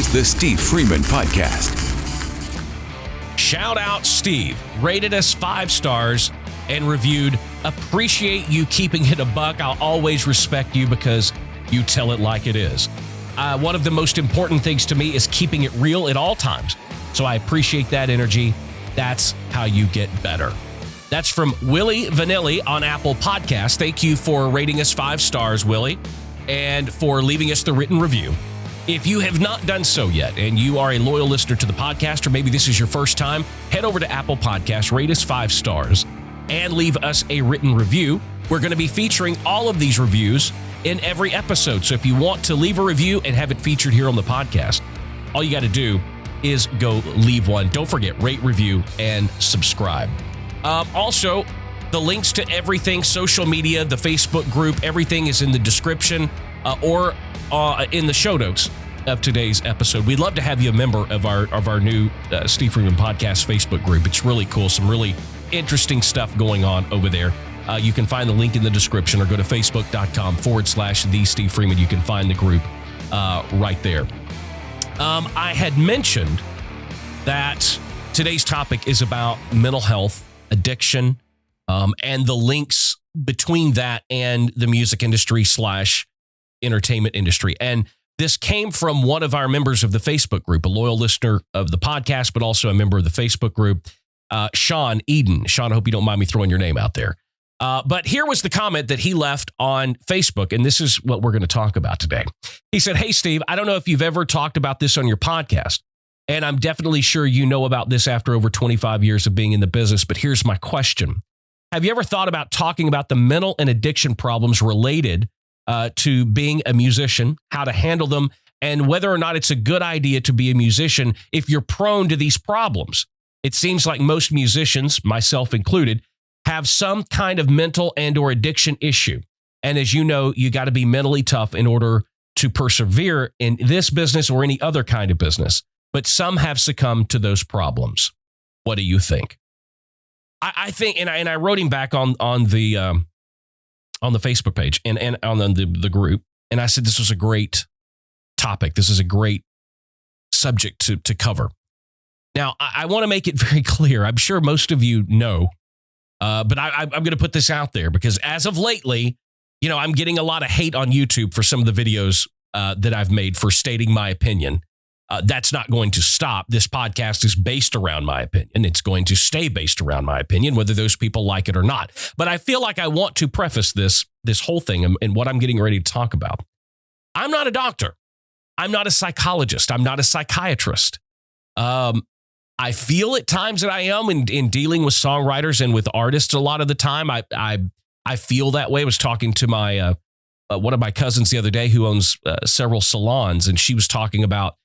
is the Steve Freeman Podcast. Shout out Steve. Rated us 5 stars and reviewed. Appreciate you keeping it a buck. I'll always respect you because you tell it like it is. One of the most important things to me is keeping it real at all times. So I appreciate that energy. That's how you get better. That's from Willie Vanilli on Apple Podcasts. Thank you for rating us 5 stars, Willie, and for leaving us the written review. If you have not done so yet and you are a loyal listener to the podcast, or maybe this is your first time, head over to Apple Podcasts, rate us 5 stars, and leave us a written review. We're going to be featuring all of these reviews in every episode. So if you want to leave a review and have it featured here on the podcast, all you got to do is go leave one. Don't forget, rate, review, and subscribe. Also, the links to everything, social media, the Facebook group, everything is in the description or in the show notes of today's episode. We'd love to have you a member of our new Steve Freeman Podcast Facebook group. It's really cool. Some really interesting stuff going on over there. You can find the link in the description or go to facebook.com/The Steve Freeman. You can find the group right there. I had mentioned that today's topic is about mental health, addiction, and the links between that and the music industry / entertainment industry. And this came from one of our members of the Facebook group, a loyal listener of the podcast, but also a member of the Facebook group, Sean Eden. Sean, I hope you don't mind me throwing your name out there. But here was the comment that he left on Facebook, and this is what we're going to talk about today. He said, "Hey, Steve, I don't know if you've ever talked about this on your podcast, and I'm definitely sure you know about this after over 25 years of being in the business, but here's my question. Have you ever thought about talking about the mental and addiction problems related to being a musician, how to handle them, and whether or not it's a good idea to be a musician if you're prone to these problems? It seems like most musicians, myself included, have some kind of mental and or addiction issue. And as you know, you got to be mentally tough in order to persevere in this business or any other kind of business. But some have succumbed to those problems. What do you think?" I think, and I wrote him back on the Facebook page and on the group, and I said this was a great topic. This is a great subject to cover. Now, I want to make it very clear. I'm sure most of you know, but I'm going to put this out there because as of lately, I'm getting a lot of hate on YouTube for some of the videos that I've made for stating my opinion. That's not going to stop. This podcast is based around my opinion. It's going to stay based around my opinion, whether those people like it or not. But I feel like I want to preface this whole thing and what I'm getting ready to talk about. I'm not a doctor. I'm not a psychologist. I'm not a psychiatrist. I feel at times that I am in dealing with songwriters and with artists. A lot of the time, I feel that way. I was talking to my one of my cousins the other day who owns several salons, and she was talking about,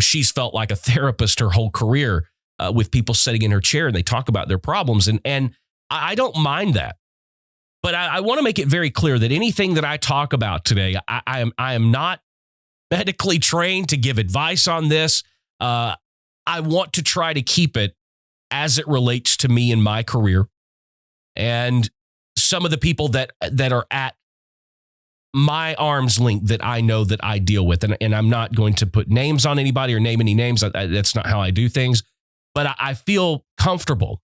she's felt like a therapist her whole career with people sitting in her chair and they talk about their problems. And I don't mind that. But I want to make it very clear that anything that I talk about today, I am not medically trained to give advice on this. I want to try to keep it as it relates to me and my career and some of the people that are at my arm's length that I know that I deal with. And I'm not going to put names on anybody or name any names. That's not how I do things. But I feel comfortable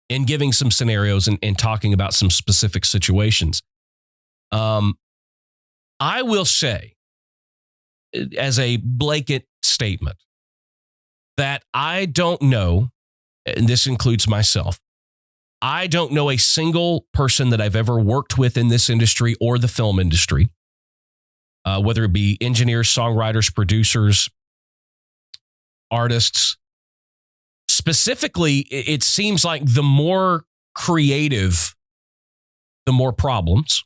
in giving some scenarios and talking about some specific situations. I will say, as a blanket statement, that I don't know, and this includes myself, I don't know a single person that I've ever worked with in this industry or the film industry, whether it be engineers, songwriters, producers, artists. Specifically, it seems like the more creative, the more problems.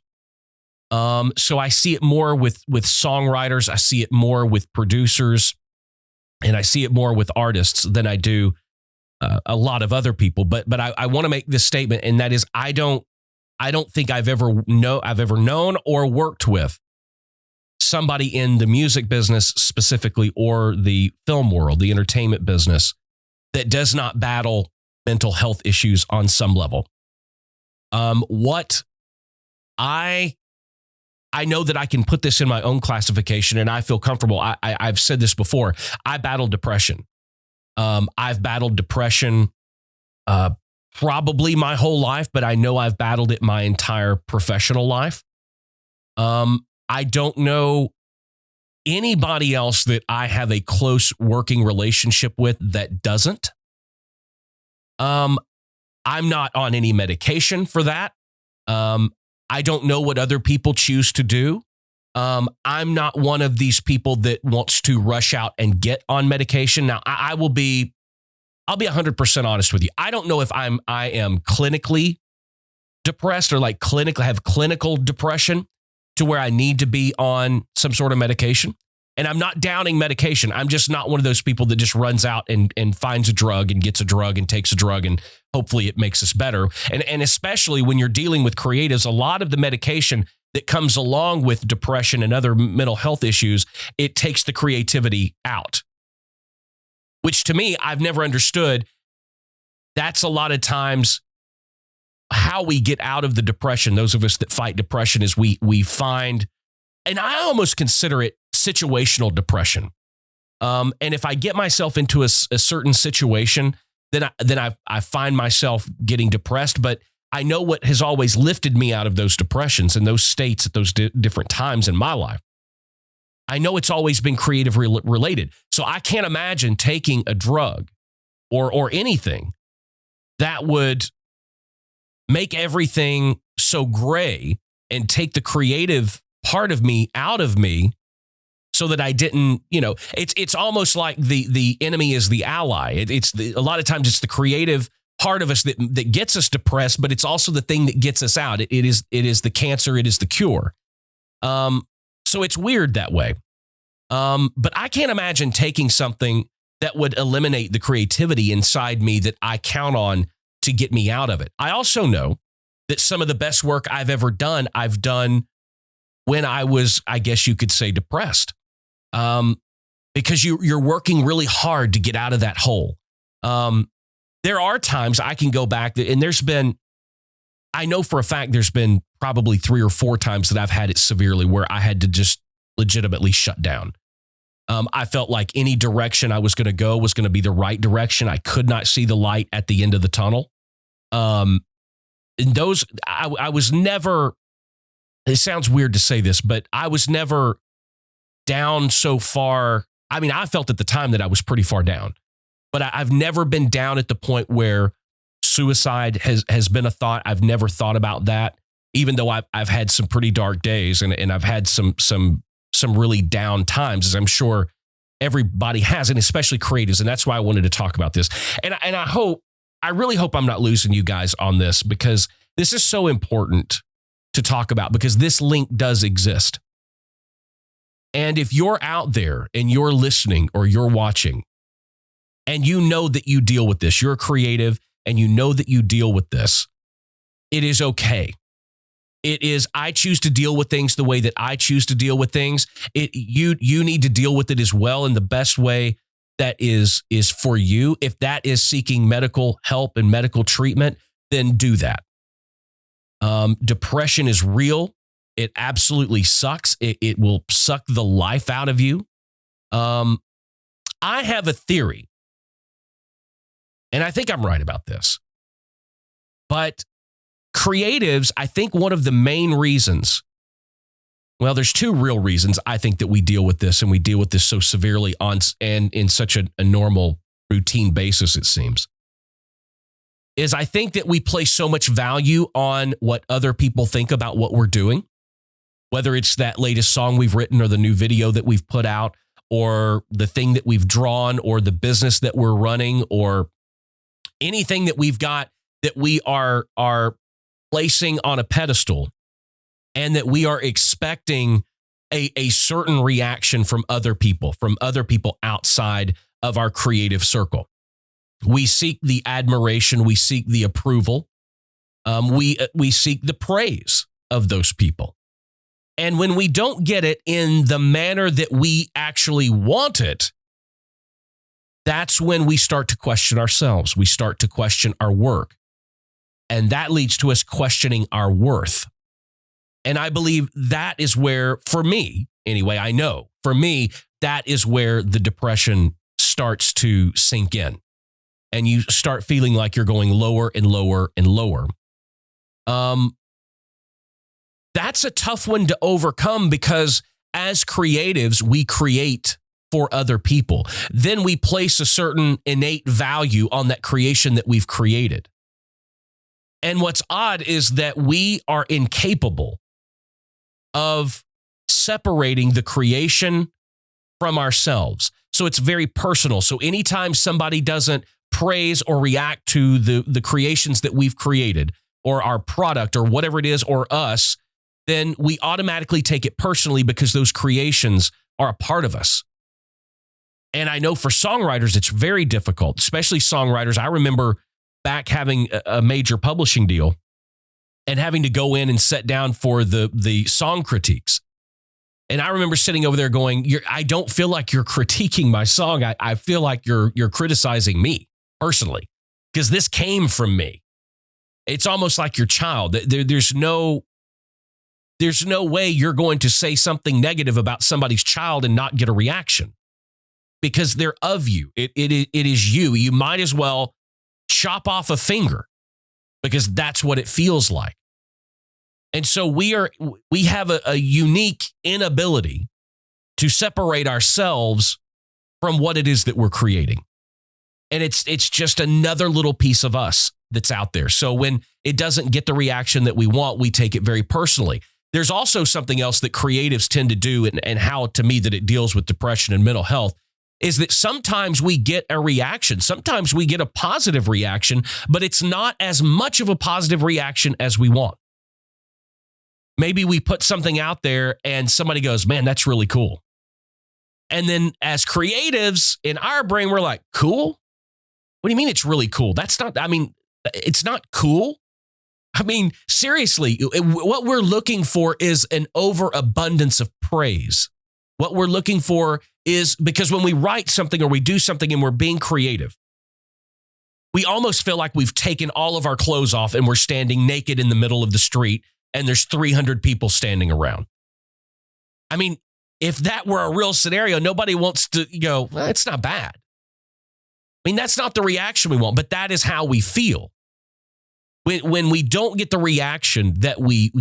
So I see it more with songwriters. I see it more with producers, and I see it more with artists than I do a lot of other people. But I want to make this statement, and that is I don't think I've ever known or worked with somebody in the music business specifically or the film world, the entertainment business, that does not battle mental health issues on some level. What I I know that I can put this in my own classification and I feel comfortable. I've said this before. I battled depression. I've battled depression probably my whole life, but I know I've battled it my entire professional life. I don't know anybody else that I have a close working relationship with that doesn't. I'm not on any medication for that. I don't know what other people choose to do. I'm not one of these people that wants to rush out and get on medication. Now, I'll be 100% honest with you. I don't know if I am clinically depressed or like have clinical depression to where I need to be on some sort of medication. And I'm not downing medication. I'm just not one of those people that just runs out and finds a drug and gets a drug and takes a drug and hopefully it makes us better. And especially when you're dealing with creatives, a lot of the medication that comes along with depression and other mental health issues, it takes the creativity out. Which to me, I've never understood. That's a lot of times how we get out of the depression. Those of us that fight depression is we find, and I almost consider it situational depression. And if I get myself into a certain situation, then I find myself getting depressed. But I know what has always lifted me out of those depressions and those states at those different times in my life. I know it's always been creative related. So I can't imagine taking a drug or anything that would make everything so gray and take the creative part of me out of me so that I didn't, it's almost like the enemy is the ally. A lot of times it's the creative part of us that gets us depressed, but it's also the thing that gets us out. It is the cancer. It is the cure. So it's weird that way. But I can't imagine taking something that would eliminate the creativity inside me that I count on to get me out of it. I also know that some of the best work I've ever done, I've done when I was, I guess you could say, depressed. Because you're working really hard to get out of that hole. There are times I can go back, and I know for a fact there's been probably 3 or 4 times that I've had it severely where I had to just legitimately shut down. I felt like any direction I was going to go was going to be the right direction. I could not see the light at the end of the tunnel. And I was never, it sounds weird to say this, but I was never down so far. I mean, I felt at the time that I was pretty far down, but I've never been down at the point where suicide has been a thought. I've never thought about that, even though I've had some pretty dark days and I've had some really down times, as I'm sure everybody has, and especially creatives. And that's why I wanted to talk about this. And I really hope I'm not losing you guys on this, because this is so important to talk about, because this link does exist. And if you're out there and you're listening or you're watching and you know that you deal with this, you're a creative and you know that you deal with this, it is okay. It is, I choose to deal with things the way that I choose to deal with things. You need to deal with it as well in the best way that is for you. If that is seeking medical help and medical treatment, then do that. Depression is real. It absolutely sucks. It will suck the life out of you. I have a theory, and I think I'm right about this, but creatives, I think one of the main reasons, well, there's 2 real reasons I think that we deal with this, and we deal with this so severely and in such a normal routine basis, it seems, is I think that we place so much value on what other people think about what we're doing, whether it's that latest song we've written or the new video that we've put out or the thing that we've drawn or the business that we're running or anything that we've got that we are placing on a pedestal, and that we are expecting a certain reaction from other people outside of our creative circle. We seek the admiration, we seek the approval, we seek the praise of those people. And when we don't get it in the manner that we actually want it, that's when we start to question ourselves. We start to question our work. And that leads to us questioning our worth. And I believe that is where, for me, anyway, I know, for me, that is where the depression starts to sink in. And you start feeling like you're going lower and lower and lower. That's a tough one to overcome because as creatives, we create for other people. Then we place a certain innate value on that creation that we've created. And what's odd is that we are incapable of separating the creation from ourselves. So it's very personal. So anytime somebody doesn't praise or react to the creations that we've created or our product or whatever it is or us, then we automatically take it personally because those creations are a part of us. And I know for songwriters, it's very difficult, especially songwriters. I remember back having a major publishing deal and having to go in and sit down for the song critiques. And I remember sitting over there going, I don't feel like you're critiquing my song. I feel like you're criticizing me personally because this came from me. It's almost like your child. There's no way you're going to say something negative about somebody's child and not get a reaction because they're of you. It is you. You might as well chop off a finger because that's what it feels like. And so we have a unique inability to separate ourselves from what it is that we're creating. And it's just another little piece of us that's out there. So when it doesn't get the reaction that we want, we take it very personally. There's also something else that creatives tend to do and how, to me, that it deals with depression and mental health is that sometimes we get a reaction. Sometimes we get a positive reaction, but it's not as much of a positive reaction as we want. Maybe we put something out there and somebody goes, man, that's really cool. And then as creatives in our brain, we're like, cool? What do you mean it's really cool? It's not cool. I mean, seriously, what we're looking for is an overabundance of praise. What we're looking for is, because when we write something or we do something and we're being creative, we almost feel like we've taken all of our clothes off and we're standing naked in the middle of the street and there's 300 people standing around. I mean, if that were a real scenario, nobody wants to go, well, it's not bad. I mean, that's not the reaction we want, but that is how we feel. When we don't get the reaction that we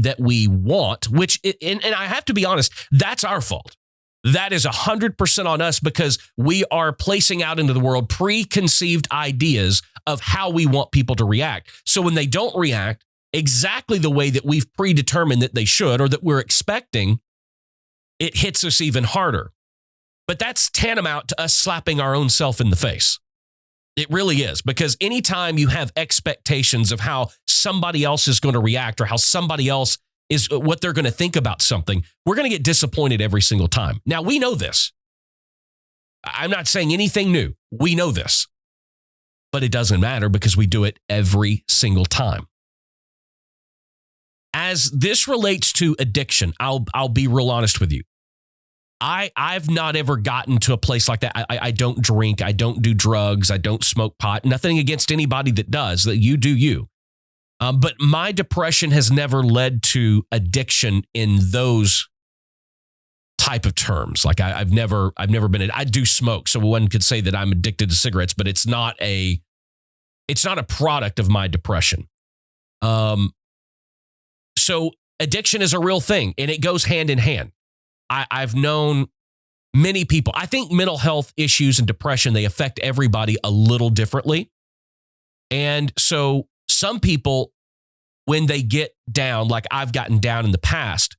want, and I have to be honest, that's our fault. That is 100% on us because we are placing out into the world preconceived ideas of how we want people to react. So when they don't react exactly the way that we've predetermined that they should or that we're expecting, it hits us even harder. But that's tantamount to us slapping our own self in the face. It really is, because anytime you have expectations of how somebody else is going to react or how somebody else is, what they're going to think about something, we're going to get disappointed every single time. Now, we know this. I'm not saying anything new. We know this. But it doesn't matter because we do it every single time. As this relates to addiction, I'll be real honest with you. I've not ever gotten to a place like that. I don't drink. I don't do drugs. I don't smoke pot. Nothing against anybody that does. That you do you. But my depression has never led to addiction in those type of terms. Like I've never been. I do smoke, so one could say that I'm addicted to cigarettes, but it's not a product of my depression. So addiction is a real thing, and it goes hand in hand. I've known many people. I think mental health issues and depression, they affect everybody a little differently. And so some people, when they get down, like I've gotten down in the past,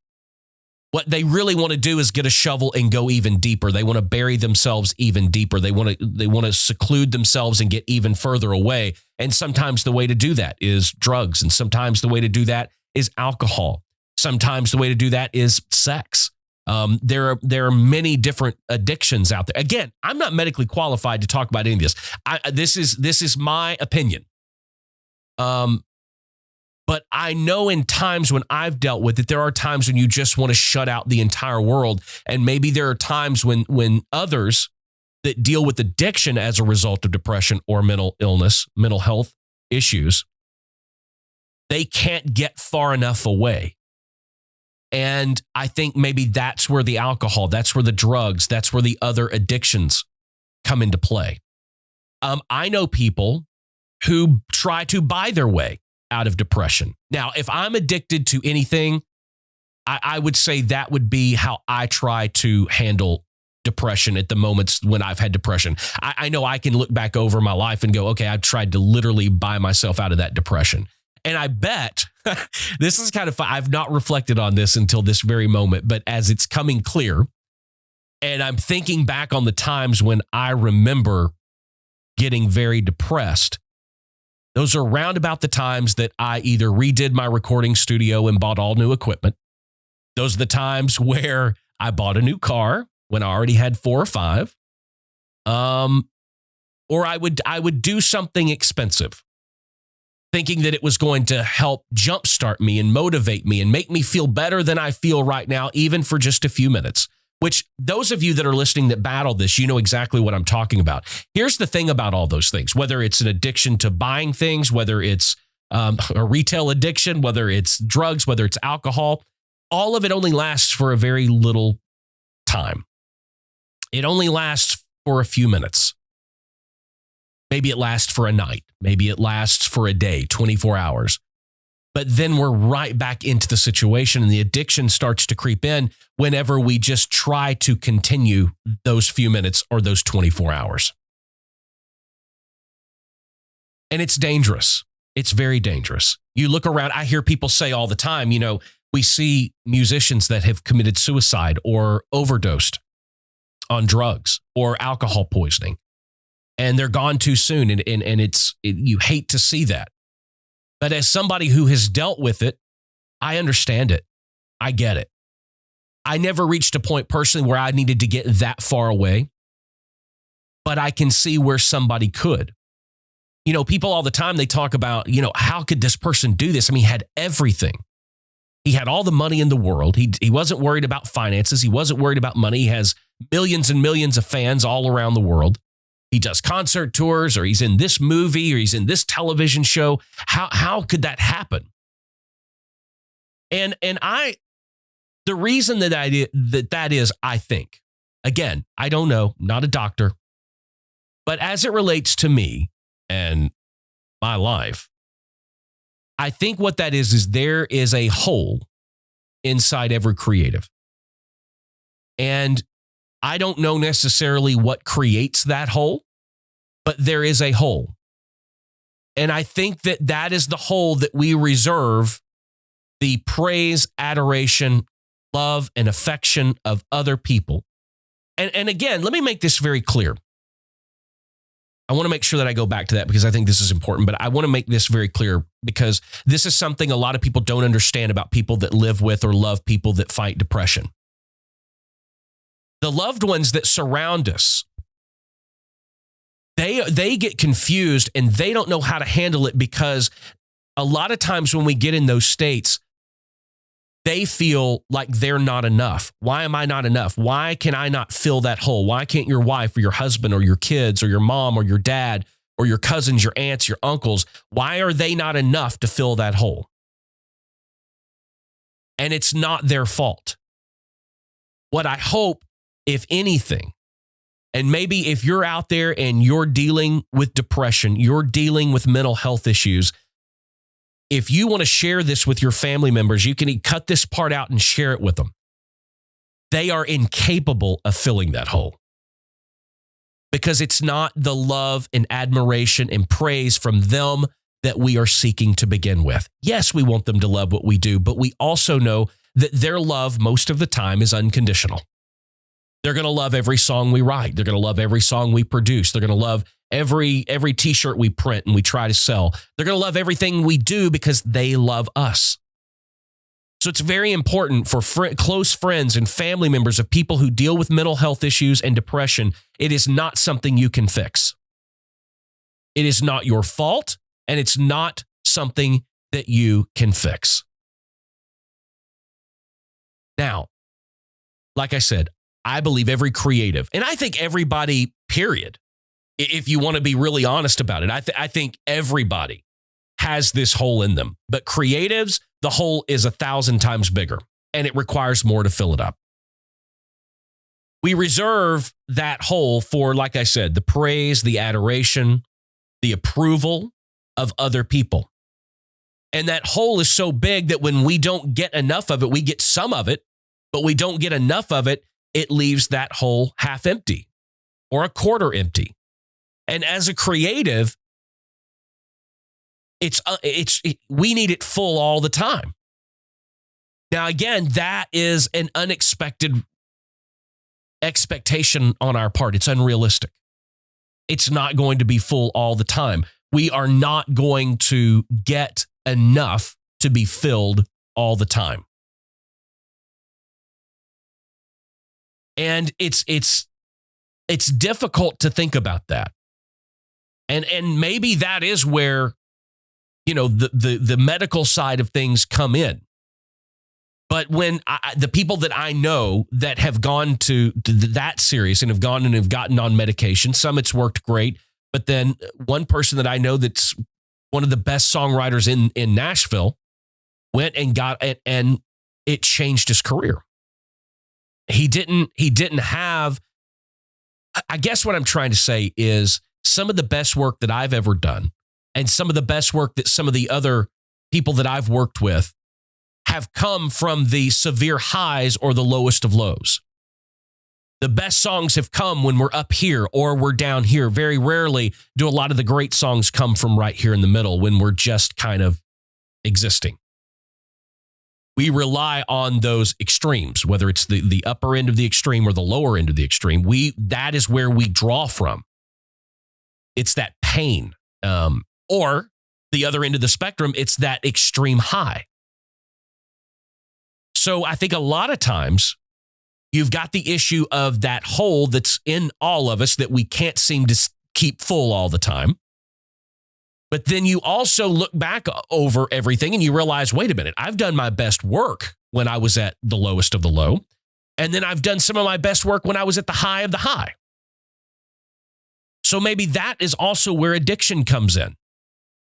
what they really want to do is get a shovel and go even deeper. They want to bury themselves even deeper. They want to seclude themselves and get even further away. And sometimes the way to do that is drugs. And sometimes the way to do that is alcohol. Sometimes the way to do that is sex. There are many different addictions out there. Again, I'm not medically qualified to talk about any of this. This is my opinion. But I know in times when I've dealt with it, there are times when you just want to shut out the entire world. And maybe there are times when others that deal with addiction as a result of depression or mental illness, mental health issues, they can't get far enough away. And I think maybe that's where the alcohol, that's where the drugs, that's where the other addictions come into play. I know people who try to buy their way out of depression. Now, if I'm addicted to anything, I would say that would be how I try to handle depression at the moments when I've had depression. I know I can look back over my life and go, okay, I've tried to literally buy myself out of that depression. And I bet this is kind of fun. I've not reflected on this until this very moment, but as it's coming clear, and I'm thinking back on the times when I remember getting very depressed, those are round about the times that I either redid my recording studio and bought all new equipment. Those are the times where I bought a new car when I already had 4 or 5. Or I would do something expensive, thinking that it was going to help jumpstart me and motivate me and make me feel better than I feel right now, even for just a few minutes. Which those of you that are listening that battle this, you know exactly what I'm talking about. Here's the thing about all those things, whether it's an addiction to buying things, whether it's a retail addiction, whether it's drugs, whether it's alcohol, all of it only lasts for a very little time. It only lasts for a few minutes. Maybe it lasts for a night. Maybe it lasts for a day, 24 hours. But then we're right back into the situation and the addiction starts to creep in whenever we just try to continue those few minutes or those 24 hours. And it's dangerous. It's very dangerous. You look around, I hear people say all the time, we see musicians that have committed suicide or overdosed on drugs or alcohol poisoning, and they're gone too soon. And you hate to see that. But as somebody who has dealt with it, I understand it. I get it. I never reached a point personally where I needed to get that far away, but I can see where somebody could. People all the time, they talk about, how could this person do this? I mean, he had everything. He had all the money in the world. He wasn't worried about finances. He wasn't worried about money. He has millions and millions of fans all around the world. He does concert tours, or he's in this movie, or he's in this television show. How could that happen? And the reason that is, I think, again, I don't know, not a doctor, but as it relates to me and my life, I think what that is there is a hole inside every creative. And I don't know necessarily what creates that hole, but there is a hole. And I think that is the hole that we reserve the praise, adoration, love, and affection of other people. And again, let me make this very clear. I want to make sure that I go back to that because I think this is important, but I want to make this very clear because this is something a lot of people don't understand about people that live with or love people that fight depression. The loved ones that surround us, they get confused and they don't know how to handle it because a lot of times when we get in those states, they feel like they're not enough. Why am I not enough? Why can I not fill that hole? Why can't your wife or your husband or your kids or your mom or your dad or your cousins, your aunts, your uncles, why are they not enough to fill that hole? And it's not their fault. What I hope, if anything, and maybe if you're out there and you're dealing with depression, you're dealing with mental health issues, if you want to share this with your family members, you can cut this part out and share it with them. They are incapable of filling that hole because it's not the love and admiration and praise from them that we are seeking to begin with. Yes, we want them to love what we do, but we also know that their love most of the time is unconditional. They're going to love every song we write. They're going to love every song we produce. They're going to love every t-shirt we print and we try to sell. They're going to love everything we do because they love us. So it's very important for close friends and family members of people who deal with mental health issues and depression. It is not something you can fix. It is not your fault, and it's not something that you can fix. Now, like I said, I believe every creative, and I think everybody, period, if you want to be really honest about it, I think everybody has this hole in them. But creatives, the hole is 1,000 times bigger. and it requires more to fill it up. We reserve that hole for, like I said, the praise, the adoration, the approval of other people. And that hole is so big that when we don't get enough of it, we get some of it, but we don't get enough of it, it leaves that hole half empty or a quarter empty. And as a creative, we need it full all the time. Now, again, that is an unexpected expectation on our part. It's unrealistic. It's not going to be full all the time. We are not going to get enough to be filled all the time. And it's difficult to think about that. And maybe that is where, the medical side of things come in. But when the people that I know that have gone to that serious and have gone and have gotten on medication, some it's worked great. But then one person that I know that's one of the best songwriters in Nashville went and got it, and it changed his career. He didn't have, I guess what I'm trying to say is some of the best work that I've ever done and some of the best work that some of the other people that I've worked with have come from the severe highs or the lowest of lows. The best songs have come when we're up here or we're down here. Very rarely do a lot of the great songs come from right here in the middle when we're just kind of existing. We rely on those extremes, whether it's the upper end of the extreme or the lower end of the extreme. That is where we draw from. It's that pain. Or the other end of the spectrum, it's that extreme high. So I think a lot of times you've got the issue of that hole that's in all of us that we can't seem to keep full all the time. But then you also look back over everything and you realize, wait a minute, I've done my best work when I was at the lowest of the low. And then I've done some of my best work when I was at the high of the high. So maybe that is also where addiction comes in.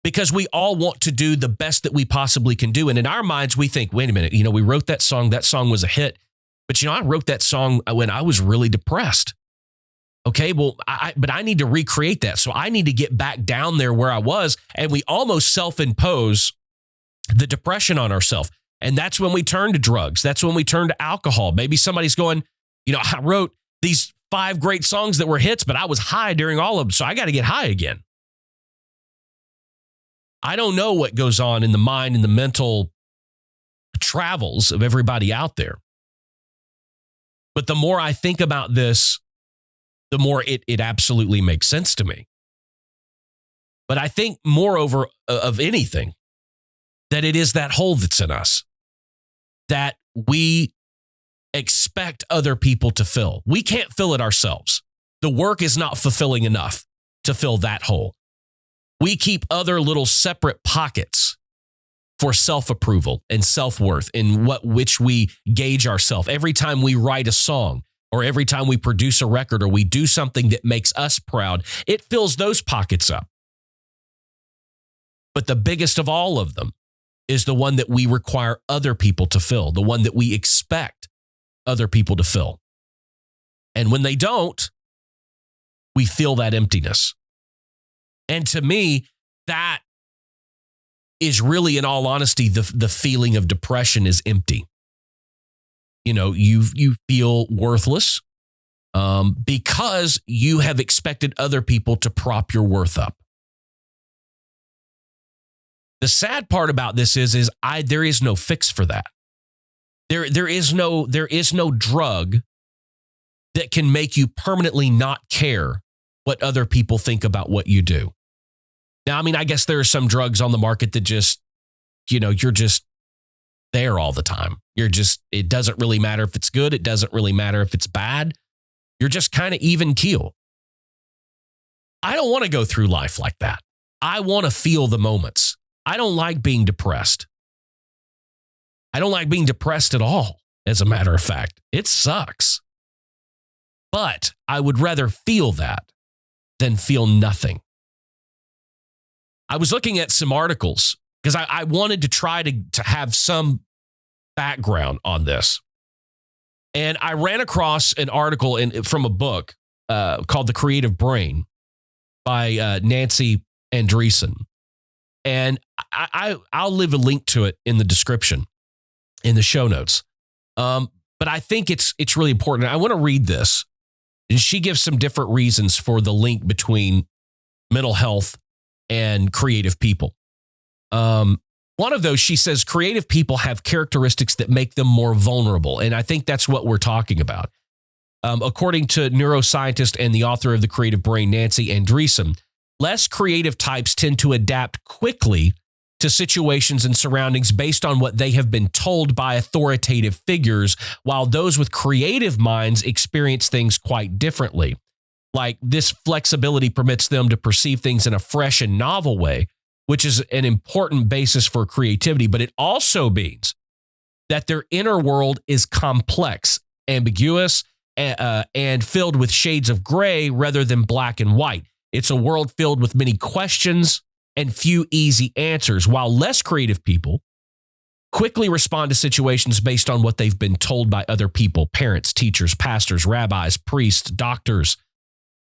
Because we all want to do the best that we possibly can do. And in our minds, we think, wait a minute, we wrote that song was a hit. But, I wrote that song when I was really depressed. Okay, well, but I need to recreate that. So I need to get back down there where I was. And we almost self-impose the depression on ourselves. And that's when we turn to drugs. That's when we turn to alcohol. Maybe somebody's going, I wrote these 5 great songs that were hits, but I was high during all of them. So I got to get high again. I don't know what goes on in the mind and the mental travels of everybody out there. But the more I think about this, the more it absolutely makes sense to me. But I think moreover of anything, that it is that hole that's in us that we expect other people to fill. We can't fill it ourselves. The work is not fulfilling enough to fill that hole. We keep other little separate pockets for self-approval and self-worth in which we gauge ourselves. Every time we write a song or every time we produce a record or we do something that makes us proud, it fills those pockets up. But the biggest of all of them is the one that we require other people to fill, the one that we expect other people to fill. And when they don't, we feel that emptiness. And to me, that is really, in all honesty, the feeling of depression is empty. You feel worthless because you have expected other people to prop your worth up. The sad part about this is there is no fix for that. There is no drug that can make you permanently not care what other people think about what you do. Now, I guess there are some drugs on the market that just, you're just there all the time. It doesn't really matter if it's good. It doesn't really matter if it's bad. You're just kind of even keel. I don't want to go through life like that. I want to feel the moments. I don't like being depressed. I don't like being depressed at all, as a matter of fact. It sucks. But I would rather feel that than feel nothing. I was looking at some articles because I wanted to try to have some background on this. And I ran across an article from a book called The Creative Brain by Nancy Andreessen. And I'll leave a link to it in the description, in the show notes. But I think it's really important. I want to read this. And she gives some different reasons for the link between mental health and creative people. One of those, she says, creative people have characteristics that make them more vulnerable. And I think that's what we're talking about. According to neuroscientist and the author of The Creative Brain, Nancy Andreessen, less creative types tend to adapt quickly to situations and surroundings based on what they have been told by authoritative figures, while those with creative minds experience things quite differently. Like, this flexibility permits them to perceive things in a fresh and novel way, which is an important basis for creativity. But it also means that their inner world is complex, ambiguous, and filled with shades of gray rather than black and white. It's a world filled with many questions and few easy answers, while less creative people quickly respond to situations based on what they've been told by other people, parents, teachers, pastors, rabbis, priests, doctors.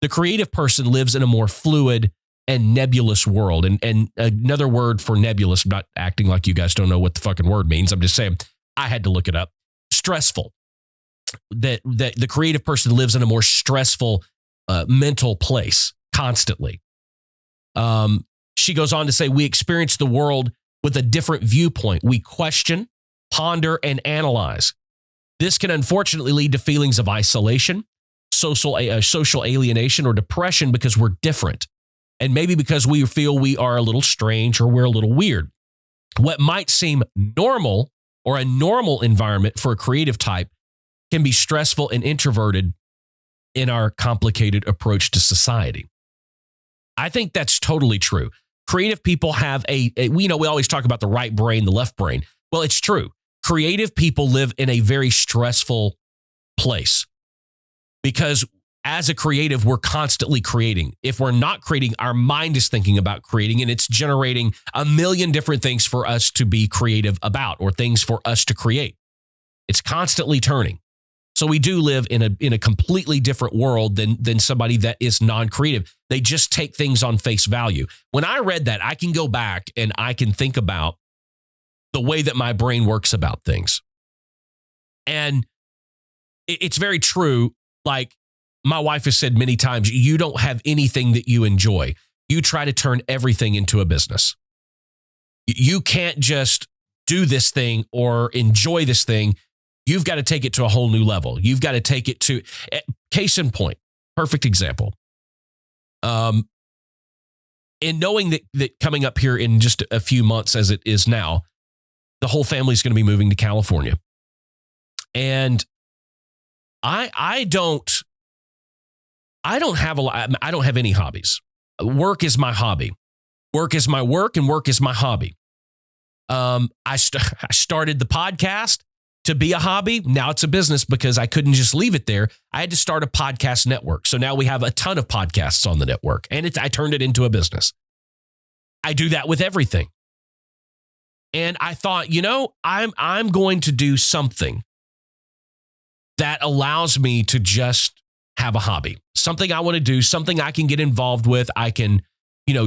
The creative person lives in a more fluid and nebulous world. And another word for nebulous, I'm not acting like you guys don't know what the fucking word means. I'm just saying, I had to look it up. Stressful. That the creative person lives in a more stressful mental place constantly. She goes on to say, we experience the world with a different viewpoint. We question, ponder, and analyze. This can unfortunately lead to feelings of isolation, social alienation, or depression because we're different. And maybe because we feel we are a little strange or we're a little weird. What might seem normal or a normal environment for a creative type can be stressful and introverted in our complicated approach to society. I think that's totally true. Creative people have we always talk about the right brain, the left brain. Well, it's true. Creative people live in a very stressful place because as a creative, we're constantly creating. If we're not creating, our mind is thinking about creating, and it's generating a million different things for us to be creative about or things for us to create. It's constantly turning. So we do live in a completely different world than somebody that is non-creative. They just take things on face value. When I read that, I can go back and I can think about the way that my brain works about things. And it's very true. Like, my wife has said many times, you don't have anything that you enjoy. You try to turn everything into a business. You can't just do this thing or enjoy this thing. You've got to take it to a whole new level. You've got to take it to, case in point, perfect example. In knowing that coming up here in just a few months as it is now, the whole family is going to be moving to California. And I don't have any hobbies. Work is my hobby. Work is my work, and work is my hobby. I started the podcast to be a hobby. Now it's a business because I couldn't just leave it there. I had to start a podcast network. So now we have a ton of podcasts on the network, and I turned it into a business. I do that with everything. And I thought, I'm going to do something that allows me to just have a hobby, something I want to do, something I can get involved with. I can,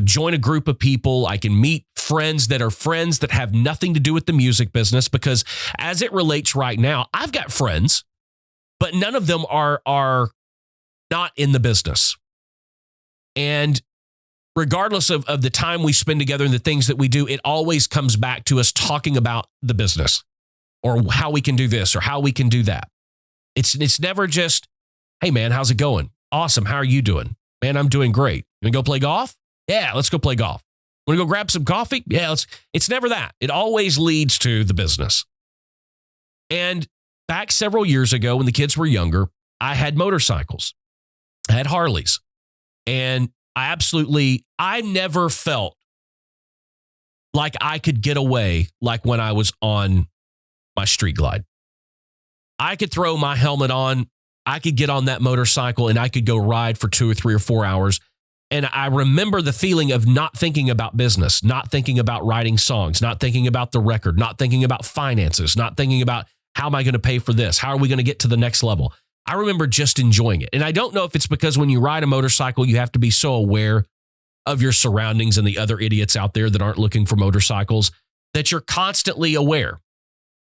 join a group of people. I can meet friends that are friends that have nothing to do with the music business, because as it relates right now, I've got friends, but none of them are not in the business. And regardless of the time we spend together and the things that we do, it always comes back to us talking about the business or how we can do this or how we can do that. It's never just, hey man, how's it going? Awesome. How are you doing? Man, I'm doing great. You want to go play golf? Yeah, let's go play golf. Want to go grab some coffee? Yeah, it's never that. It always leads to the business. And back several years ago when the kids were younger, I had motorcycles. I had Harleys. And I never felt like I could get away like when I was on my Street Glide. I could throw my helmet on. I could get on that motorcycle and I could go ride for 2 or 3 or 4 hours. And I remember the feeling of not thinking about business, not thinking about writing songs, not thinking about the record, not thinking about finances, not thinking about how am I going to pay for this? How are we going to get to the next level? I remember just enjoying it. And I don't know if it's because when you ride a motorcycle, you have to be so aware of your surroundings and the other idiots out there that aren't looking for motorcycles, that you're constantly aware.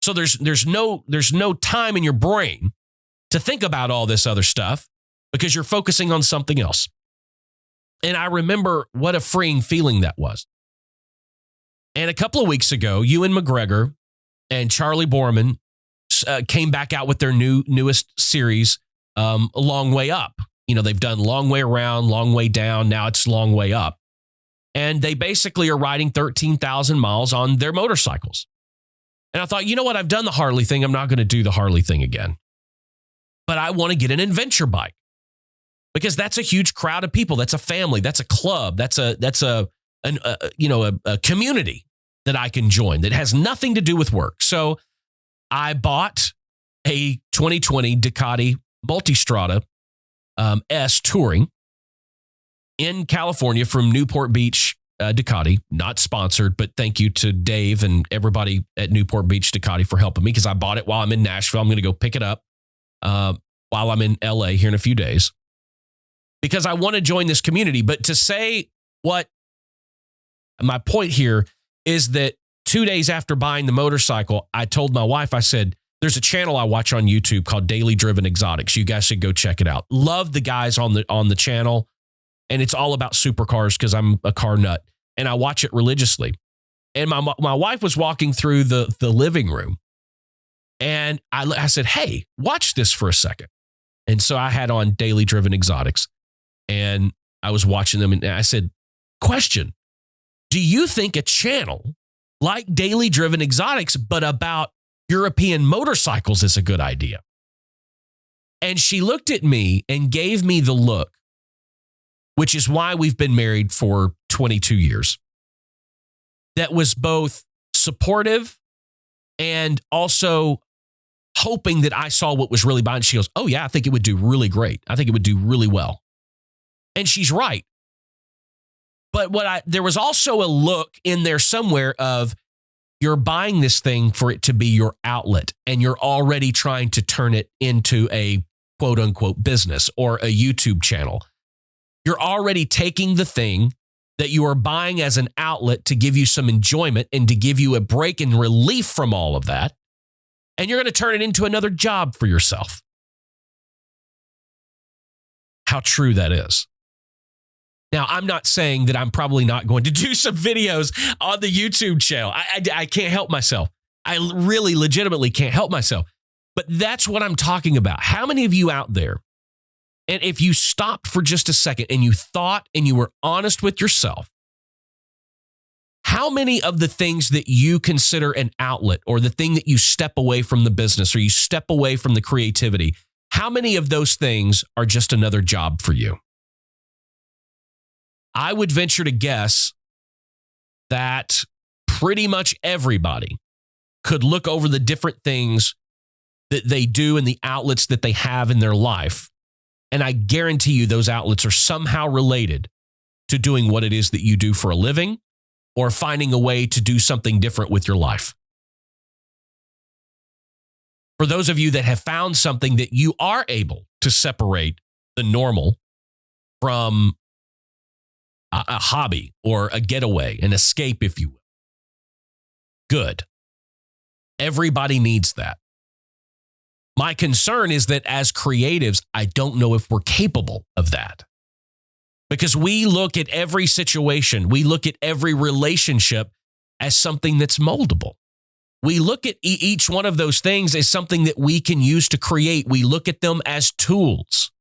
So there's no time in your brain to think about all this other stuff because you're focusing on something else. And I remember what a freeing feeling that was. And a couple of weeks ago, Ewan McGregor and Charlie Borman came back out with their newest series, A Long Way Up. You know, they've done Long Way Around, Long Way Down. Now it's Long Way Up. And they basically are riding 13,000 miles on their motorcycles. And I thought, you know what? I've done the Harley thing. I'm not going to do the Harley thing again. But I want to get an adventure bike because that's a huge crowd of people. That's a family. That's a club. That's a community that I can join that has nothing to do with work. So I bought a 2020 Ducati Multistrada S Touring in California from Newport Beach Ducati. Not sponsored, but thank you to Dave and everybody at Newport Beach Ducati for helping me because I bought it while I'm in Nashville. I'm going to go pick it up while I'm in LA here in a few days because I want to join this community. But to say what my point here is that 2 days after buying the motorcycle, I told my wife, I said, there's a channel I watch on YouTube called Daily Driven Exotics. You guys should go check it out. Love the guys on the channel. And it's all about supercars because I'm a car nut and I watch it religiously. And my wife was walking through the living room and I said, hey, watch this for a second. And so I had on Daily Driven Exotics and I was watching them and I said, question, do you think a channel like Daily Driven Exotics, but about European motorcycles is a good idea? And she looked at me and gave me the look, which is why we've been married for 22 years. That was both supportive and also hoping that I saw what was really behind. She goes, oh yeah, I think it would do really great. I think it would do really well. And she's right. But there was also a look in there somewhere of you're buying this thing for it to be your outlet and you're already trying to turn it into a quote unquote business or a YouTube channel. You're already taking the thing that you are buying as an outlet to give you some enjoyment and to give you a break and relief from all of that. And you're going to turn it into another job for yourself. How true that is. Now, I'm not saying that I'm probably not going to do some videos on the YouTube channel. I can't help myself. I really legitimately can't help myself. But that's what I'm talking about. How many of you out there, and if you stopped for just a second and you thought and you were honest with yourself, how many of the things that you consider an outlet or the thing that you step away from the business or you step away from the creativity, how many of those things are just another job for you? I would venture to guess that pretty much everybody could look over the different things that they do and the outlets that they have in their life. And I guarantee you those outlets are somehow related to doing what it is that you do for a living or finding a way to do something different with your life. For those of you that have found something that you are able to separate the normal from a hobby or a getaway, an escape, if you will. Good. Everybody needs that. My concern is that as creatives, I don't know if we're capable of that. Because we look at every situation, we look at every relationship as something that's moldable. We look at each one of those things as something that we can use to create. We look at them as tools.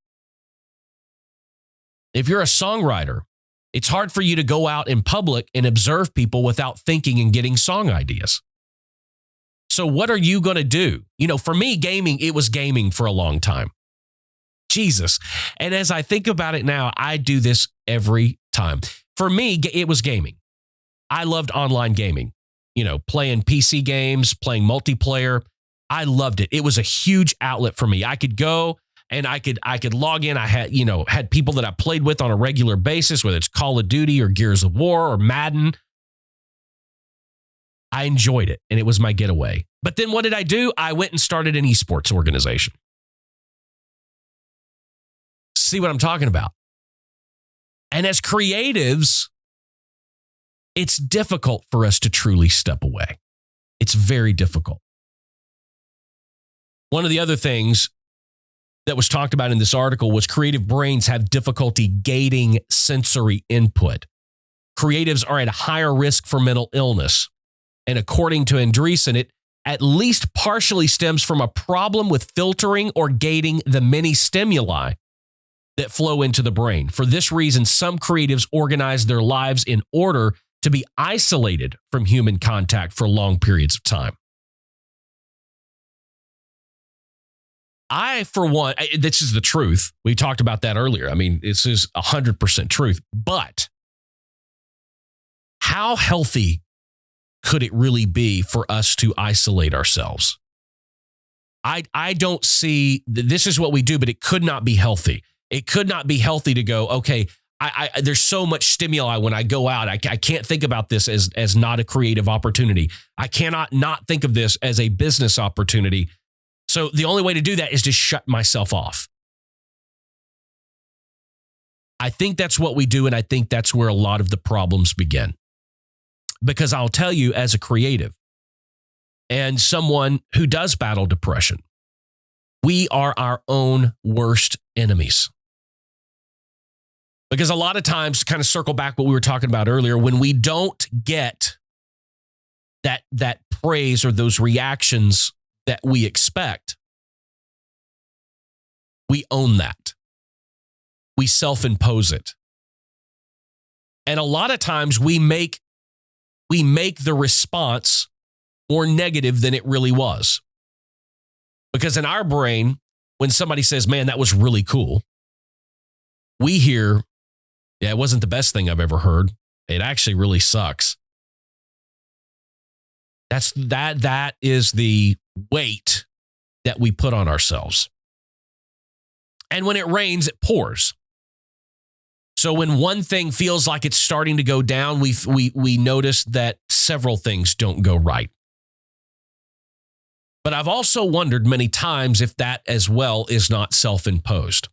If you're a songwriter, it's hard for you to go out in public and observe people without thinking and getting song ideas. So what are you going to do? You know, for me, gaming, it was gaming for a long time. Jesus. And as I think about it now, I do this every time. For me, it was gaming. I loved online gaming, you know, playing PC games, playing multiplayer. I loved it. It was a huge outlet for me. I could go and I could log in. I had people that I played with on a regular basis, whether it's Call of Duty or Gears of War or Madden. I enjoyed it, and it was my getaway. But then what did I do? I went and started an esports organization. See what I'm talking about? And as creatives, it's difficult for us to truly step away. It's very difficult. One of the other things that was talked about in this article was creative brains have difficulty gating sensory input. Creatives are at a higher risk for mental illness. And according to Andreessen, it at least partially stems from a problem with filtering or gating the many stimuli that flow into the brain. For this reason, some creatives organize their lives in order to be isolated from human contact for long periods of time. For one, this is the truth. We talked about that earlier. I mean, this is 100% truth. But how healthy could it really be for us to isolate ourselves? I don't see, this is what we do, but it could not be healthy. It could not be healthy to go, okay, there's so much stimuli when I go out. I can't think about this as not a creative opportunity. I cannot not think of this as a business opportunity. So the only way to do that is to shut myself off. I think that's what we do, and I think that's where a lot of the problems begin. Because I'll tell you, as a creative and someone who does battle depression, we are our own worst enemies. Because a lot of times, to kind of circle back what we were talking about earlier, when we don't get that praise or those reactions that we expect, we own that. We self-impose it. And a lot of times we make the response more negative than it really was. Because in our brain, when somebody says, man, that was really cool, we hear, yeah, it wasn't the best thing I've ever heard. It actually really sucks. That is the weight that we put on ourselves. And when it rains, it pours. So when one thing feels like it's starting to go down, we notice that several things don't go right. But I've also wondered many times if that as well is not self-imposed.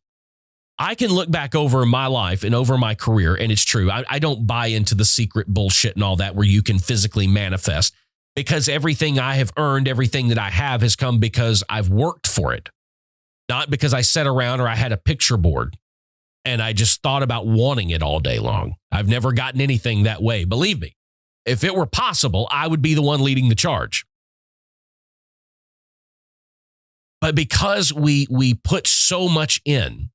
I can look back over my life and over my career, and it's true. I don't buy into the secret bullshit and all that where you can physically manifest, because everything I have earned, everything that I have has come because I've worked for it, not because I sat around or I had a picture board and I just thought about wanting it all day long. I've never gotten anything that way. Believe me, if it were possible, I would be the one leading the charge. But because we put so much in,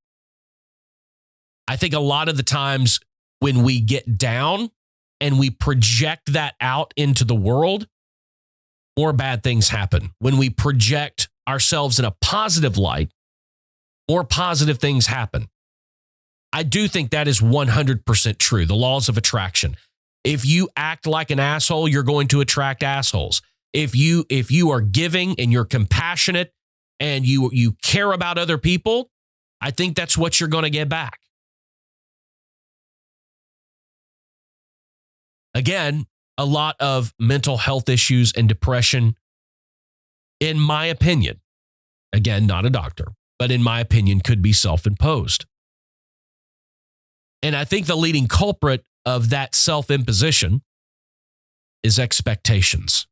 I think a lot of the times when we get down and we project that out into the world, more bad things happen. When we project ourselves in a positive light, more positive things happen. I do think that is 100% true. The laws of attraction. If you act like an asshole, you're going to attract assholes. If you are giving and you're compassionate and you care about other people, I think that's what you're going to get back. Again, a lot of mental health issues and depression, in my opinion, again, not a doctor, but in my opinion, could be self-imposed. And I think the leading culprit of that self-imposition is expectations.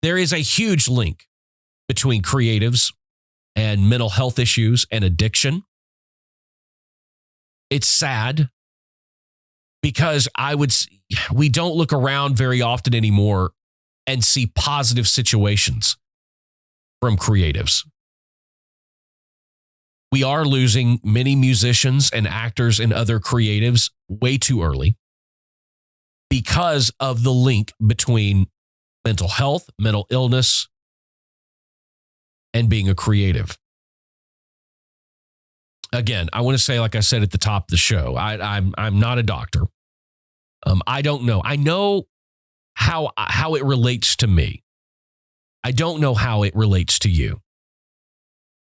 There is a huge link between creatives and mental health issues and addiction. It's sad because we don't look around very often anymore and see positive situations from creatives. We are losing many musicians and actors and other creatives way too early because of the link between mental health, mental illness, and being a creative. Again, I want to say, like I said at the top of the show, I'm not a doctor. I don't know. I know how it relates to me. I don't know how it relates to you.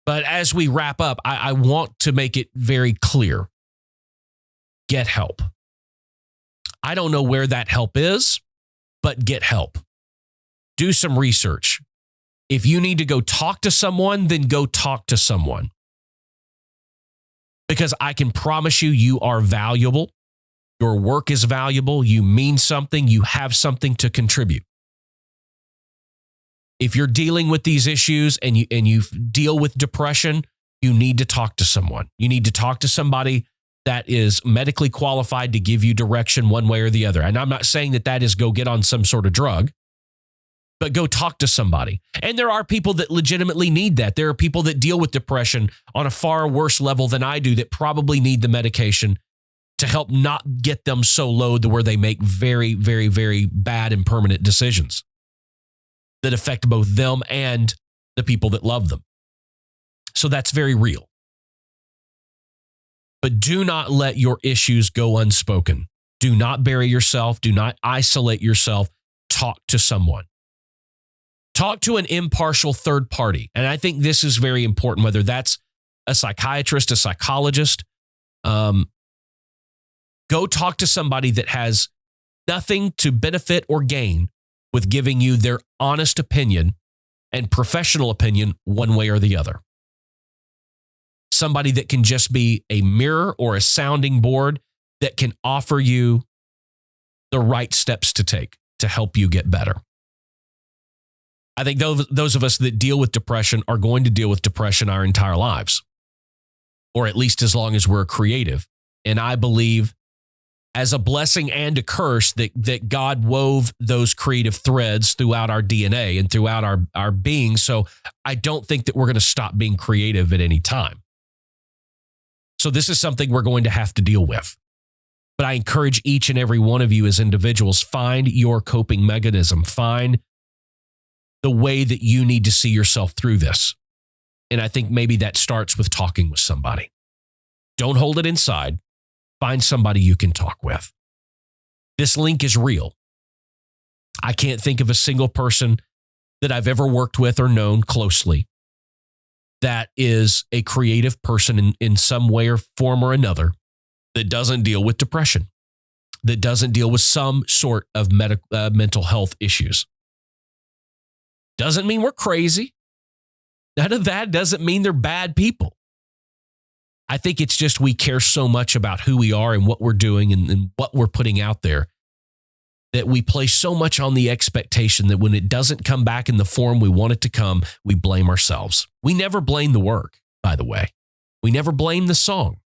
But as we wrap up, I want to make it very clear. Get help. I don't know where that help is, but get help. Do some research. If you need to go talk to someone, then go talk to someone. Because I can promise you, you are valuable. Your work is valuable. You mean something. You have something to contribute. If you're dealing with these issues and you deal with depression, you need to talk to someone. You need to talk to somebody that is medically qualified to give you direction one way or the other. And I'm not saying that is go get on some sort of drug, but go talk to somebody. And there are people that legitimately need that. There are people that deal with depression on a far worse level than I do that probably need the medication to help not get them so low to where they make very, very, very bad and permanent decisions that affect both them and the people that love them. So that's very real. But do not let your issues go unspoken. Do not bury yourself. Do not isolate yourself. Talk to someone. Talk to an impartial third party. And I think this is very important, whether that's a psychiatrist, a psychologist. Go talk to somebody that has nothing to benefit or gain with giving you their honest opinion and professional opinion one way or the other. Somebody that can just be a mirror or a sounding board that can offer you the right steps to take to help you get better. I think those of us that deal with depression are going to deal with depression our entire lives, or at least as long as we're creative. And I believe as a blessing and a curse that God wove those creative threads throughout our DNA and throughout our being. So I don't think that we're going to stop being creative at any time. So this is something we're going to have to deal with. But I encourage each and every one of you as individuals, find your coping mechanism. Find the way that you need to see yourself through this. And I think maybe that starts with talking with somebody. Don't hold it inside. Find somebody you can talk with. This link is real. I can't think of a single person that I've ever worked with or known closely that is a creative person in some way or form or another that doesn't deal with depression, that doesn't deal with some sort of mental health issues. Doesn't mean we're crazy. None of that doesn't mean they're bad people. I think it's just we care so much about who we are and what we're doing and what we're putting out there that we place so much on the expectation that when it doesn't come back in the form we want it to come, we blame ourselves. We never blame the work, by the way. We never blame the song.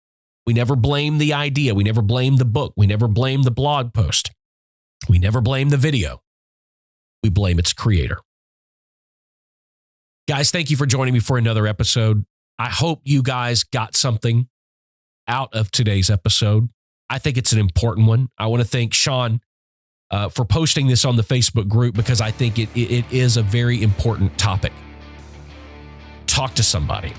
We never blame the idea. We never blame the book. We never blame the blog post. We never blame the video. We blame its creator. Guys, thank you for joining me for another episode. I hope you guys got something out of today's episode. I think it's an important one. I want to thank Sean for posting this on the Facebook group because I think it is a very important topic. Talk to somebody.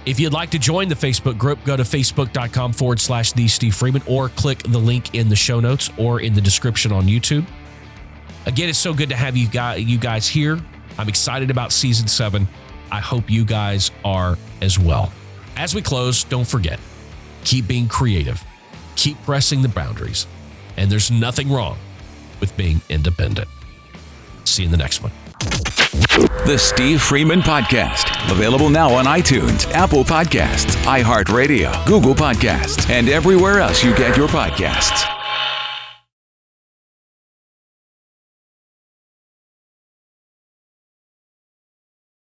If you'd like to join the Facebook group, go to facebook.com/The Steve Freeman or click the link in the show notes or in the description on YouTube. Again, it's so good to have you guys here. I'm excited about season 7. I hope you guys are as well. As we close, don't forget, keep being creative, keep pressing the boundaries, and there's nothing wrong with being independent. See you in the next one. The Steve Freeman Podcast. Available now on iTunes, Apple Podcasts, iHeartRadio, Google Podcasts, and everywhere else you get your podcasts.